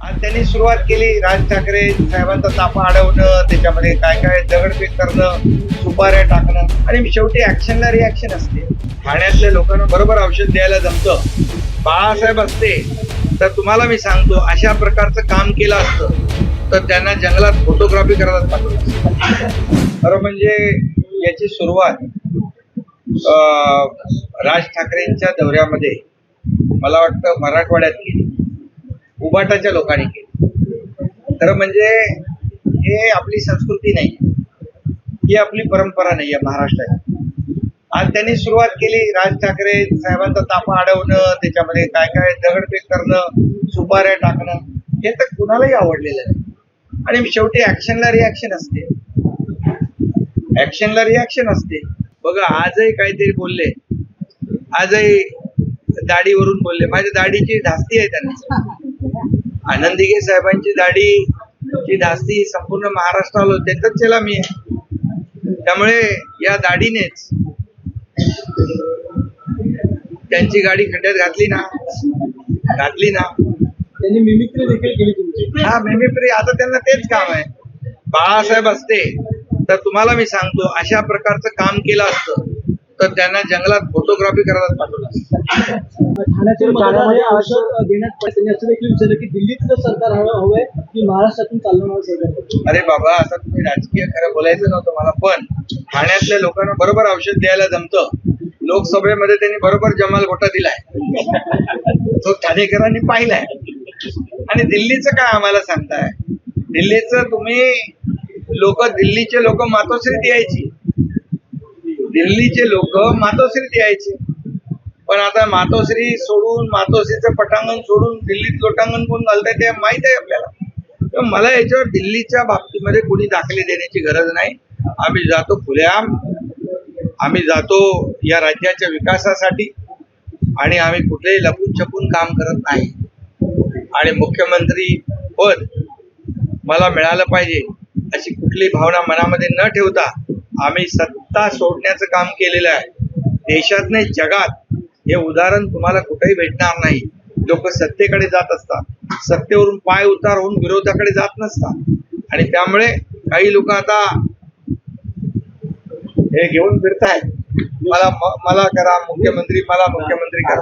आज त्यांनी सुरुवात केली राज ठाकरे साहेबांचा ताफा अडवणं, त्याच्यामध्ये काय काय दगडफेक करणं, सुपाऱ्या टाकणं आणि शेवटी ऍक्शनला रिॲक्शन असते. ठाण्यातल्या लोकांना बरोबर औषध द्यायला जमतं. बाळासाहेब असते तर तुम्हाला मी सांगतो अशा प्रकारचं काम केलं असतं तर त्यांना जंगलात फोटोग्राफी करायला पाठवलं असतं. खरं म्हणजे याची सुरुवात राज ठाकरेंच्या दौऱ्यामध्ये मला वाटतं मराठवाड्यात केली, उबाटाच्या लोकांनी केली. खरं म्हणजे हे आपली संस्कृती नाही, ही आपली परंपरा नाही आहे महाराष्ट्राची. आज त्यांनी सुरुवात केली राज ठाकरे साहेबांचा ताफा अडवणं, त्याच्यामध्ये काय काय दगडफेक करणं, सुपाऱ्या टाकणं, हे तर कुणालाही आवडलेलं नाही. आणि शेवटी ऍक्शनला रिॲक्शन असते. ऍक्शनला रिॲक्शन असते. बघा आजही काहीतरी बोलले, आजही दाढीवरून बोलले. माझ्या दाढीची धास्ती आहे त्यांना. आनंद दिघे साहेबांची दाढीची धास्ती संपूर्ण महाराष्ट्राला त्यांचाच चेला मी आहे. त्यामुळे या दाढीनेच त्यांची गाडी खड्ड्यात घातली ना. त्यांनी मिमिक्री देखील केली तुमची. हा, मिमिक्री. आता त्यांना तेच काम आहे. बाळासाहेब असते तर तुम्हाला मी सांगतो अशा प्रकारचं काम केलं असतं तर त्यांना जंगलात फोटोग्राफी करायला पाठवलं असतं. ठाण्यातील मतदारांना आश्वासन देण्यात त्यांनी असं देखील विचारलं की दिल्लीतलं सरकार हवंय की महाराष्ट्रातून चालवणारं सरकार. अरे बाबा, आता तुम्ही राजकीय खरं बोलायचं नव्हतं मला, पण ठाण्यातल्या लोकांना बरोबर औषध द्यायला जमतं. लोकसभेमध्ये त्यांनी बरोबर जमाल घोटा दिलाय, तो ठाणेकरांनी पाहिलाय. आणि दिल्लीचं काय आम्हाला सांगताय? दिल्लीचं तुम्ही दिल्लीचे लोक मातोश्रीत यायची, दिल्लीचे लोक मातोश्रीत यायचे. पण आता मातोश्री सोडून, मातोश्रीचं पटांगण सोडून दिल्लीत लोटांगण कोण घालताय ते माहित आहे आपल्याला. मला याच्यावर दिल्लीच्या बाबतीमध्ये कोणी दाखले देण्याची गरज नाही. आम्ही जातो खुलेआम, आम्ही जातो या राज्याच्या विकासासाठी आणि आम्ही कुठेही लपून छपून काम करत नाही. आणि मुख्यमंत्री पद मला मिळालं पाहिजे अशी कुठली भावना मनामध्ये न ठेवता आम्ही सत्ता सोडण्याचं काम केलेलं आहे. देशात नाही जगात हे उदाहरण तुम्हाला कुठेही भेटणार नाही. लोक सत्तेकडे जात असतात, सत्तेवरून पाय उतार होऊन विरोधाकडे जात नसतात. आणि त्यामुळे काही लोक आता हे घेऊन फिरतायत, मला करा मुख्यमंत्री, मला मुख्यमंत्री करा.